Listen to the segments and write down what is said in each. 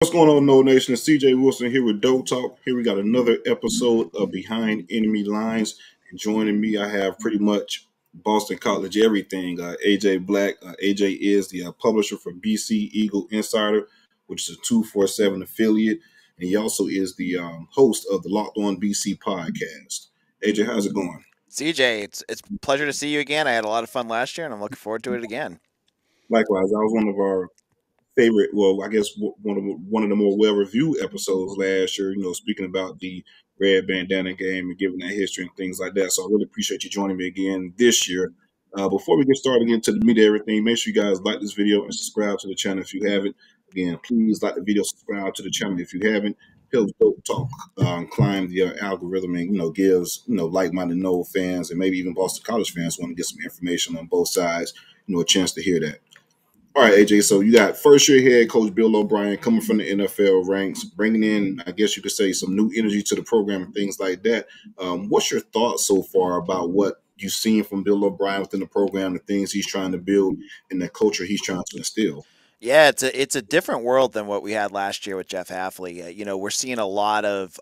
What's going on, No Nation? It's CJ Wilson here with DoakTalk. Here we got another episode of Behind Enemy Lines. And joining me, I have pretty much Boston College everything. AJ Black. AJ is the publisher for BC Eagle Insider, which is a 247 affiliate. And he also is the host of the Locked On BC podcast. AJ, how's it going? CJ, it's a pleasure to see you again. I had a lot of fun last year, and I'm looking forward to it again. Likewise, I was one of our favorite. Well, I guess one of the more well reviewed episodes last year. Speaking about the red bandana game and giving that history and things like that. So I really appreciate you joining me again this year. Before we get started again to the meat of everything, make sure you guys like this video and subscribe to the channel if you haven't. Again, please like the video, subscribe to the channel if you haven't. Helps Dope Talk climb the algorithm and gives like-minded Noel fans and maybe even Boston College fans want to get some information on both sides. A chance to hear that. All right, AJ. So you got first year head coach Bill O'Brien coming from the NFL ranks, bringing in, I guess you could say, some new energy to the program and things like that. What's your thoughts so far about what you've seen from Bill O'Brien within the program, the things he's trying to build, and the culture he's trying to instill? Yeah, it's a different world than what we had last year with Jeff Hafley. We're seeing a lot of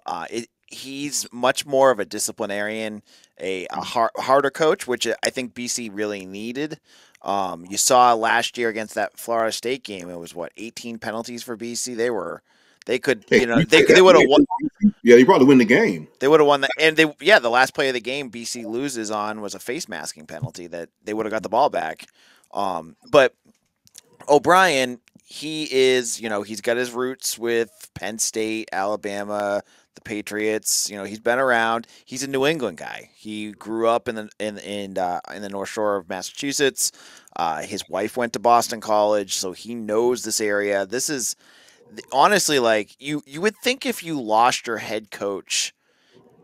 he's much more of a disciplinarian, a harder coach, which I think BC really needed. You saw last year against that Florida State game, it was what 18 penalties for BC. They could Hey, they would have won. yeah, you probably win the game. They would have won that, and the last play of the game BC loses on was a face masking penalty that they would have got the ball back. But O'Brien, he is, he's got his roots with Penn State, Alabama, the Patriots. He's been around. He's a New England guy. He grew up in the North Shore of Massachusetts. His wife went to Boston College, so he knows this area. This is honestly like you would think if you lost your head coach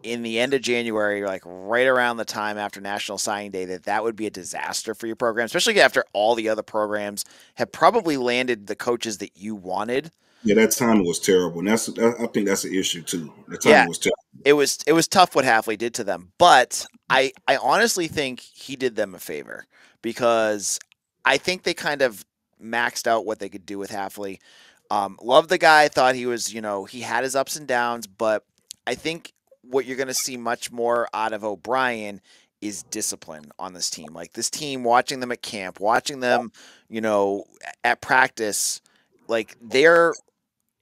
in the end of January, like right around the time after National Signing Day, that would be a disaster for your program, especially after all the other programs have probably landed the coaches that you wanted. Yeah, that timing was terrible, and I think that's an issue too. The Yeah, timing was terrible. it was tough what Halfley did to them, but I honestly think he did them a favor because I think they kind of maxed out what they could do with Halfley. Loved the guy, thought he was, he had his ups and downs, but I think what you're going to see much more out of O'Brien is discipline on this team. Like this team, watching them at camp, watching them, at practice, like they're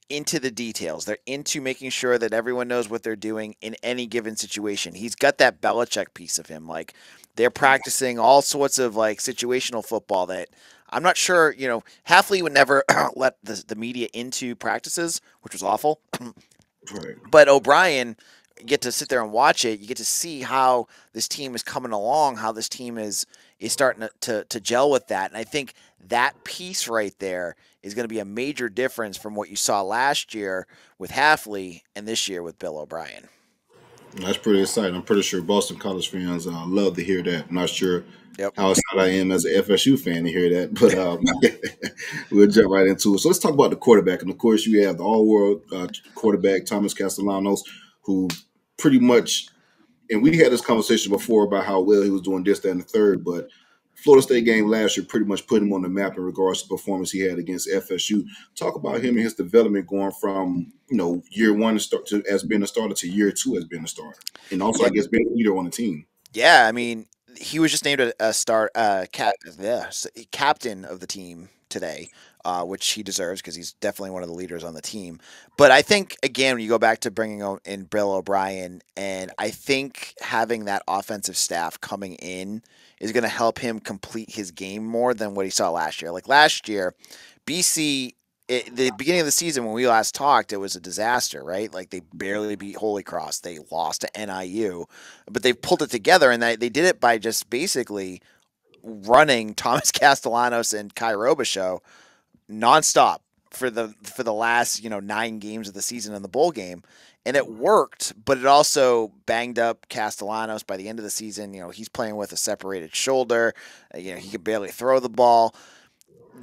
into the details. They're into making sure that everyone knows what they're doing in any given situation. He's got that Belichick piece of him. Like they're practicing all sorts of like situational football that I'm not sure, Halfley would never let the media into practices, which was awful. Right. But O'Brien, you get to sit there and watch it. You get to see how this team is coming along, how this team is starting to gel with that. And I think that piece right there is going to be a major difference from what you saw last year with Halfley and this year with Bill O'Brien. That's pretty exciting. I'm pretty sure Boston College fans love to hear that. I'm not sure Yep. how excited I am as an FSU fan to hear that, but we'll jump right into it. So let's talk about the quarterback. And of course, you have the all-world quarterback, Thomas Castellanos, who pretty much, and we had this conversation before about how well he was doing this, that, and the third, but Florida State game last year pretty much put him on the map in regards to the performance he had against FSU. Talk about him and his development going from year one to as being a starter to year two as being a starter, and also Yeah, I guess being a leader on the team. yeah. I mean, he was just named captain of the team today, which he deserves because he's definitely one of the leaders on the team. But I think again, when you go back to bringing in Bill O'Brien, and I think having that offensive staff coming in is going to help him complete his game more than what he saw last year. Like last year, BC. The beginning of the season when we last talked, it was a disaster, right? Like they barely beat Holy Cross. They lost to NIU, but they pulled it together, and they did it by just basically running Thomas Castellanos and Kai Robichaux nonstop for the last 9 games of the season in the bowl game, and it worked. But it also banged up Castellanos by the end of the season. He's playing with a separated shoulder. He could barely throw the ball.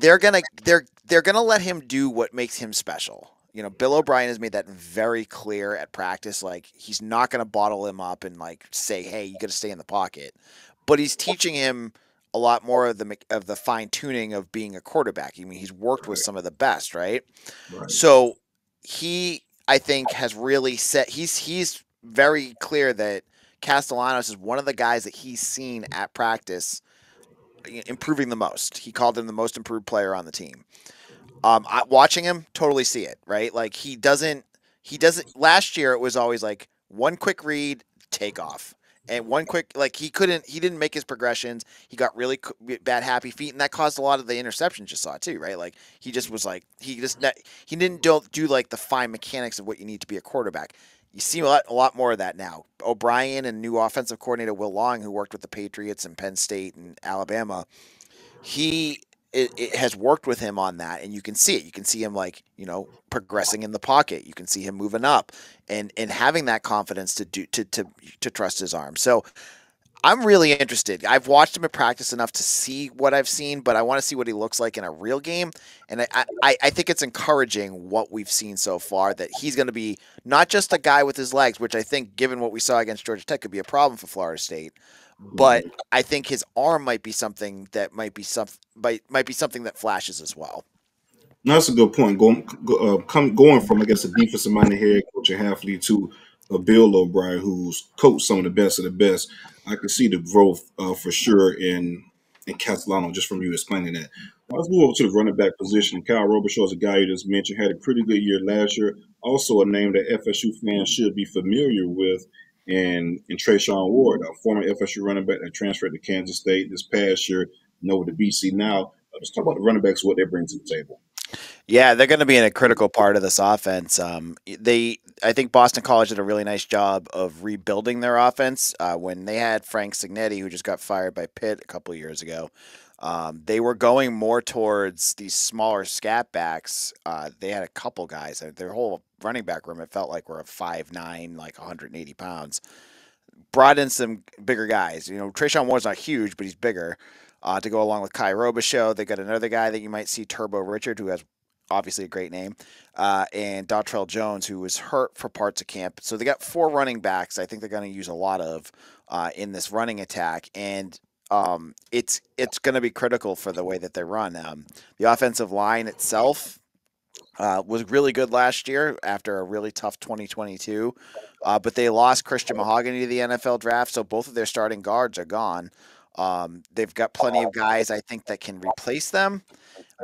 They're gonna let him do what makes him special. Bill O'Brien has made that very clear at practice. Like he's not gonna bottle him up and like say, "Hey, you got to stay in the pocket," but he's teaching him a lot more of the fine tuning of being a quarterback. I mean, he's worked with Right, some of the best, right? right. So he, I think, has really set. He's very clear that Castellanos is one of the guys that he's seen at practice improving the most. He called him the most improved player on the team. Watching him, totally see it, right? Like he doesn't. Last year, it was always like one quick read, take off, and one quick like he didn't make his progressions. He got really bad happy feet, and that caused a lot of the interceptions you saw too, right? Like he just was like he didn't do like the fine mechanics of what you need to be a quarterback. You see a lot more of that now. O'Brien and new offensive coordinator Will Long, who worked with the Patriots and Penn State and Alabama, he it has worked with him on that, and you can see it. You can see him like progressing in the pocket. You can see him moving up and having that confidence to trust his arm. So I'm really interested. I've watched him at practice enough to see what I've seen, but I want to see what he looks like in a real game. And I think it's encouraging what we've seen so far that he's going to be not just a guy with his legs, which I think, given what we saw against Georgia Tech, could be a problem for Florida State. But Right. I think his arm might be something that might be something that flashes as well. No, that's a good point. Going from, I guess, a defensive minded head coach and athlete to a Bill O'Brien who's coached some of the best. I can see the growth for sure in Castellano just from you explaining that. Now, let's move over to the running back position. Kyle Robichaud is a guy you just mentioned, had a pretty good year last year. Also, a name that FSU fans should be familiar with. And Trayshawn Ward, a former FSU running back that transferred to Kansas State this past year and over to BC now. Let's talk about the running backs, what they bring to the table. Yeah, they're going to be in a critical part of this offense. I think Boston College did a really nice job of rebuilding their offense when they had Frank Signetti, who just got fired by Pitt a couple of years ago. They were going more towards these smaller scat backs. They had a couple guys. Their whole running back room, it felt like were a 5'9", like 180 pounds. Brought in some bigger guys. Trayshawn Ward's not huge, but he's bigger. To go along with Kai Robichaud, they got another guy that you might see, Turbo Richard, who has obviously a great name, and Dontrell Jones, who was hurt for parts of camp. So they got 4 running backs. I think they're going to use a lot of in this running attack, and it's going to be critical for the way that they run. The offensive line itself was really good last year after a really tough 2022. But they lost Christian Mahogany to the NFL draft, so both of their starting guards are gone. They've got plenty of guys, I think, that can replace them,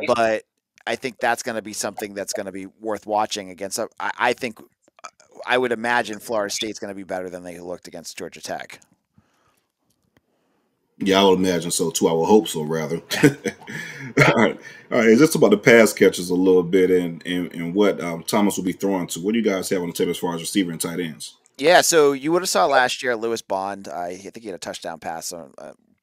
but I think that's going to be something that's going to be worth watching against. I think I would imagine Florida State's going to be better than they looked against Georgia Tech. Yeah, I would imagine so too. I would hope so, rather. All right. Just about the pass catches a little bit and what Thomas will be throwing to. What do you guys have on the table as far as receiver and tight ends? Yeah, so you would have saw last year Lewis Bond. I think he had a touchdown pass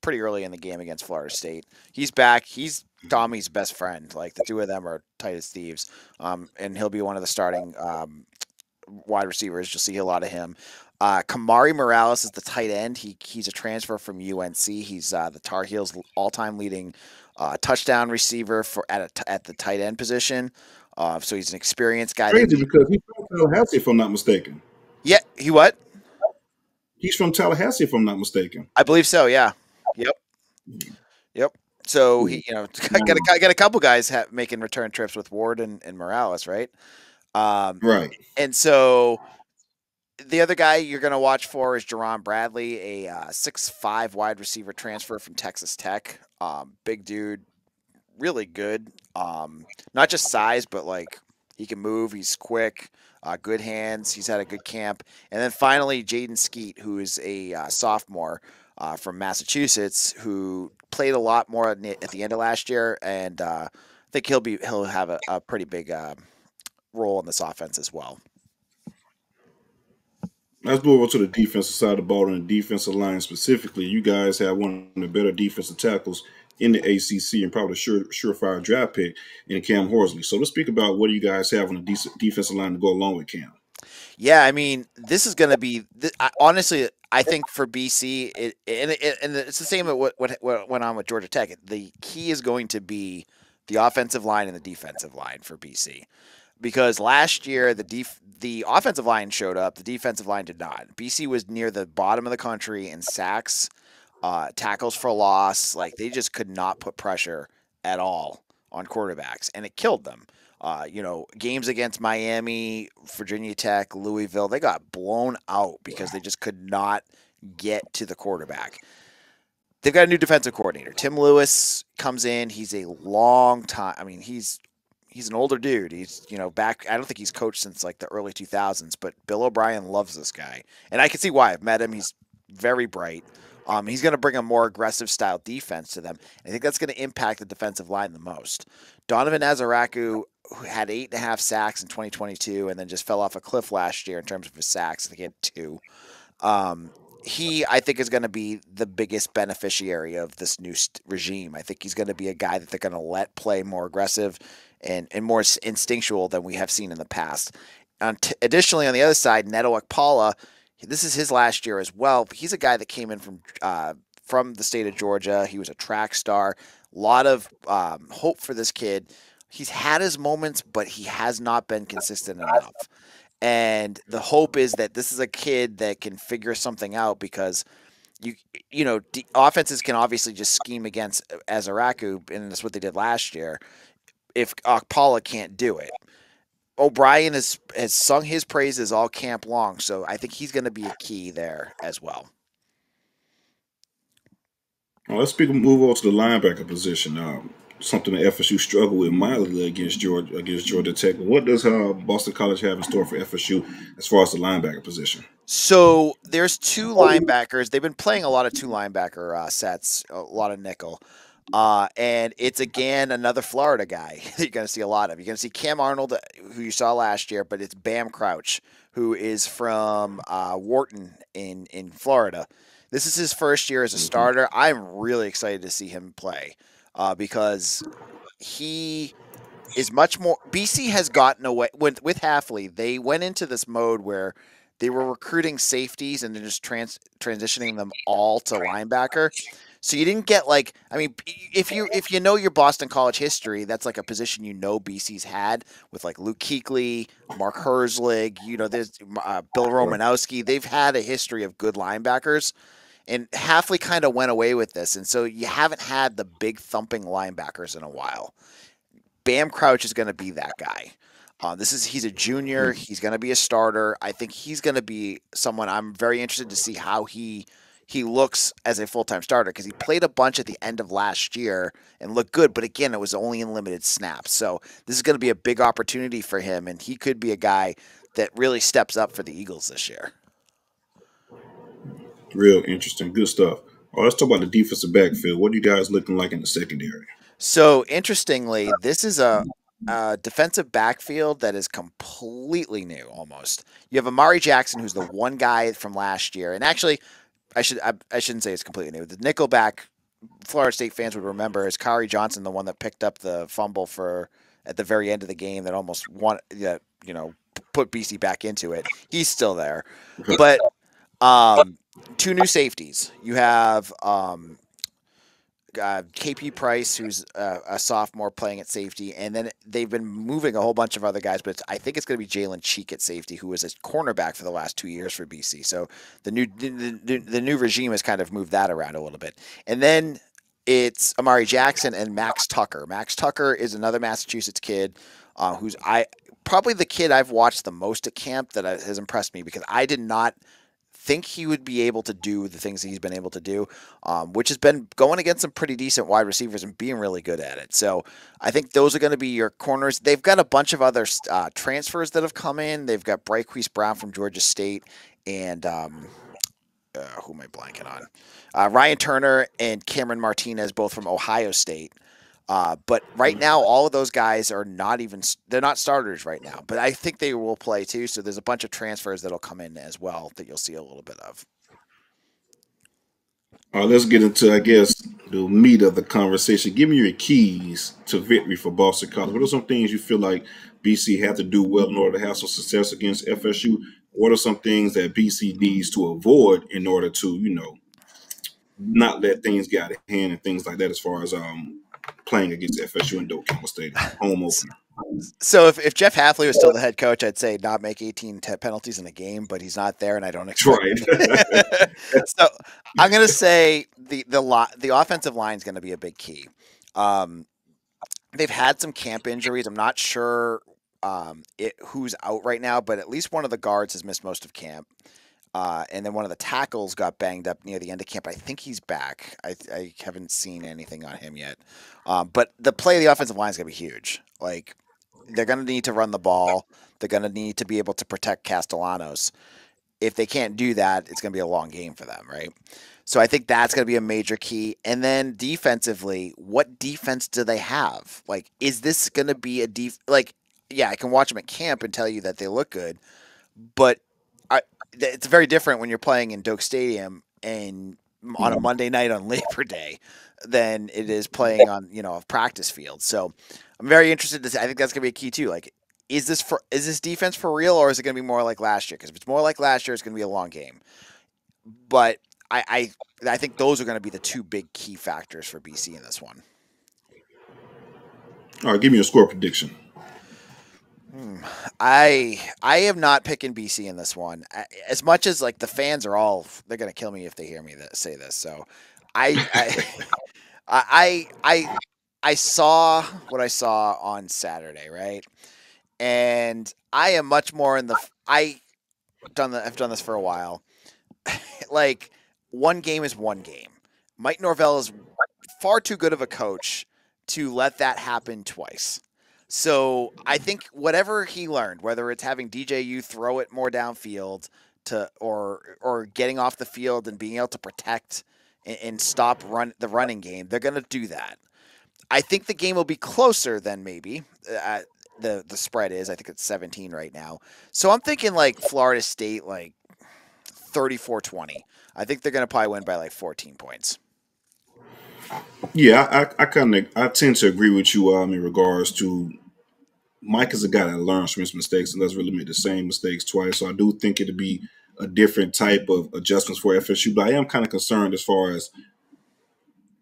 pretty early in the game against Florida State. He's back. He's Tommy's best friend. Like the two of them are tight as thieves. And he'll be one of the starting wide receivers. You'll see a lot of him. Kamari Morales is the tight end. He's a transfer from UNC. He's the Tar Heels' all-time leading touchdown receiver at the tight end position. So he's an experienced guy. Crazy because he's from Tallahassee, if I'm not mistaken. Yeah, he what? He's from Tallahassee, if I'm not mistaken. I believe so. Yeah. Yep. Yep. So Cool. he, got Now, got a couple guys making return trips with Ward and Morales, right? Um, right. and so the other guy you're going to watch for is Jerron Bradley, a 6'5" wide receiver transfer from Texas Tech. Big dude, really good. Not just size, but like he can move. He's quick, good hands. He's had a good camp. And then finally, Jaden Skeet, who is a sophomore from Massachusetts, who played a lot more at the end of last year, and I think he'll have a pretty big role in this offense as well. Let's move over to the defensive side of the ball and the defensive line specifically. You guys have one of the better defensive tackles in the ACC and probably surefire draft pick in Cam Horsley. So let's speak about what do you guys have on the defensive line to go along with Cam. Yeah, I mean, this is going to be honestly. I think for BC, and it's the same as what went on with Georgia Tech. The key is going to be the offensive line and the defensive line for BC, because last year the offensive line showed up, the defensive line did not. BC was near the bottom of the country in sacks, tackles for loss. Like they just could not put pressure at all on quarterbacks, and it killed them. Games against Miami, Virginia Tech, Louisville, they got blown out because they just could not get to the quarterback. They've got a new defensive coordinator. Tim Lewis comes in. He's a long time. I mean, he's an older dude. He's back. I don't think he's coached since like the early 2000s. But Bill O'Brien loves this guy, and I can see why. I've met him. He's very bright. He's going to bring a more aggressive style defense to them. I think that's going to impact the defensive line the most. Donovan Azaraku, who had 8.5 sacks in 2022, and then just fell off a cliff last year in terms of his sacks. I think he had two. Um, he, I think, is going to be the biggest beneficiary of this new regime. I think he's going to be a guy that they're going to let play more aggressive and more instinctual than we have seen in the past. Additionally, on the other side, Neto Okpala, this is his last year as well. He's a guy that came in from the state of Georgia. He was a track star. A lot of hope for this kid. He's had his moments, but he has not been consistent enough. And the hope is that this is a kid that can figure something out because offenses can obviously just scheme against Azaraku, and that's what they did last year. If Paula can't do it, O'Brien has sung his praises all camp long, so I think he's going to be a key there as well. Well, move on to the linebacker position. Something that FSU struggled with mightily against Georgia Tech. What does Boston College have in store for FSU as far as the linebacker position? So there's two linebackers. They've been playing a lot of two linebacker sets, a lot of nickel. And it's again another Florida guy that you're going to see a lot of. You're going to see Cam Arnold, who you saw last year, but it's Bam Crouch, who is from Wharton in Florida. This is his first year as a starter. I'm really excited to see him play because he is much more. BC has gotten away with Halfley. They went into this mode where they were recruiting safeties and then just transitioning them all to linebacker. So you didn't get if you know your Boston College history, that's like a position BC's had with like Luke Kuechly, Mark Herzlig, there's Bill Romanowski. They've had a history of good linebackers, and Halfley kind of went away with this, and so you haven't had the big thumping linebackers in a while. Bam Crouch is going to be that guy. He's a junior. He's going to be a starter. I think he's going to be someone I'm very interested to see how he looks as a full-time starter because he played a bunch at the end of last year and looked good, but again, it was only in limited snaps. So this is going to be a big opportunity for him, and he could be a guy that really steps up for the Eagles this year. Real interesting. Good stuff. All right, let's talk about the defensive backfield. What are you guys looking like in the secondary? So interestingly, this is a defensive backfield that is completely new almost. You have Amari Jackson, who's the one guy from last year, and actually I shouldn't say it's completely new. The nickelback Florida State fans would remember is Kari Johnson, the one that picked up the fumble at the very end of the game that almost put BC back into it. He's still there, but two new safeties. You have KP Price, who's a sophomore playing at safety, and then they've been moving a whole bunch of other guys, but I think it's going to be Jalen Cheek at safety, who was a cornerback for the last 2 years for BC. So the new regime has kind of moved that around a little bit. And then it's Amari Jackson and Max Tucker. Max Tucker is another Massachusetts kid who's probably the kid I've watched the most at camp that has impressed me because I did not think he would be able to do the things that he's been able to do, which has been going against some pretty decent wide receivers and being really good at it. So I think those are going to be your corners. They've got a bunch of other transfers that have come in. They've got Bryquise Brown from Georgia State and who am I blanking on? Ryan Turner and Cameron Martinez, both from Ohio State. But right now, all of those guys are they're not starters right now, but I think they will play too. So there's a bunch of transfers that'll come in as well that you'll see a little bit of. All right, let's get into, I guess, the meat of the conversation. Give me your keys to victory for Boston College. What are some things you feel like BC have to do well in order to have some success against FSU? What are some things that BC needs to avoid in order to, not let things get out of hand and things like that as far as playing against FSU in DoakTalk Stadium, home opener? So if Jeff Halfley was still the head coach, I'd say not make 18 penalties in a game, but he's not there, and I don't expect it. So I'm going to say the offensive line is going to be a big key. they've had some camp injuries. I'm not sure who's out right now, but at least one of the guards has missed most of camp. And then one of the tackles got banged up near the end of camp. I think he's back. I haven't seen anything on him yet. But the play of the offensive line is going to be huge. Like, they're going to need to run the ball. They're going to need to be able to protect Castellanos. If they can't do that, it's going to be a long game for them, right? So I think that's going to be a major key. And then defensively, what defense do they have? Like, is this going to be like? Yeah, I can watch them at camp and tell you that they look good, but it's very different when you're playing in Doak Stadium and on a Monday night on Labor Day than it is playing on a practice field. So I'm very interested to see. I think that's gonna be a key too. Like, is this defense for real, or is it gonna be more like last year? Because if it's more like last year, it's gonna be a long game. But I think those are gonna be the two big key factors for BC in this one. All right, give me a score prediction. Hmm. I am not picking BC in this one. As much as like the fans are they're gonna kill me if they hear me say this. So I I I I I saw what I saw on Saturday, right? And I am much more in the I've done this for a while. Like, one game is one game. Mike Norvell is far too good of a coach to let that happen twice. So I think whatever he learned, whether it's having DJU throw it more downfield or getting off the field and being able to protect and stop the running game, they're going to do that. I think the game will be closer than maybe the spread is. I think it's 17 right now. So I'm thinking like Florida State, like 34-20. I think they're going to probably win by like 14 points. Yeah, I tend to agree with you in regards to Mike is a guy that learns from his mistakes and doesn't really make the same mistakes twice. So I do think it'd be a different type of adjustments for FSU. But I am kind of concerned as far as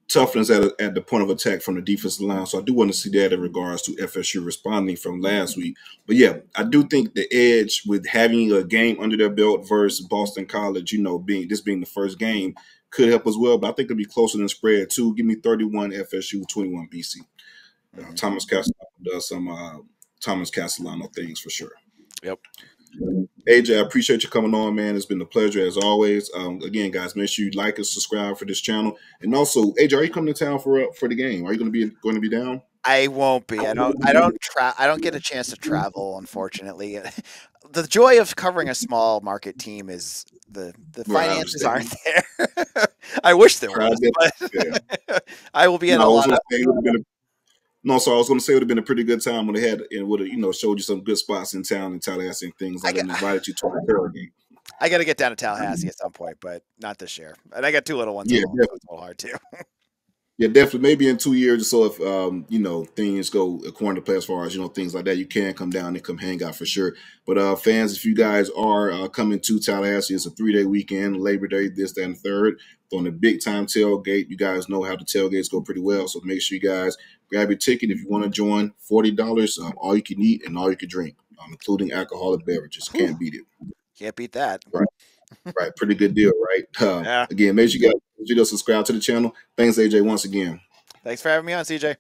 toughness at the point of attack from the defensive line. So I do want to see that in regards to FSU responding from last week. But yeah, I do think the edge with having a game under their belt versus Boston College, being the first game, could help as well. But I think it'll be closer than spread too. Give me 31 FSU, 21 BC. Mm-hmm. Thomas Castellano does some Thomas Castellano things for sure. Yep. AJ, I appreciate you coming on, man. It's been a pleasure as always. Again, guys, make sure you like and subscribe for this channel. And also, AJ, are you coming to town for the game? Are you going to be down? I won't be. I don't get a chance to travel, unfortunately. The joy of covering a small market team is the Right, I finances understand. aren't there. I wish there I was, did- yeah. but I will be in No, I a was lot going of. to say it would have been no, so I was going to say it would have been a pretty good time when they had and would have showed you some good spots in town in Tallahassee and things I like that, got and invited you to a tailgate. I got to get down to Tallahassee at some point, but not this year. And I got two little ones at Yeah, home, so it's a little hard too. yeah, definitely. Maybe in 2 years or so, if things go according to plan as far as things like that, you can come down and come hang out for sure. But fans, if you guys are coming to Tallahassee, it's a 3-day weekend, Labor Day, this, that, and third, on the big time tailgate. You guys know how the tailgates go pretty well, so make sure you guys grab your ticket if you want to join. $40, all you can eat and all you can drink, including alcoholic beverages. Whew, Can't beat it. can't beat that. Right, right. Pretty good deal, right? Yeah. Again, make sure you guys subscribe to the channel. Thanks, AJ, once again. Thanks for having me on, CJ.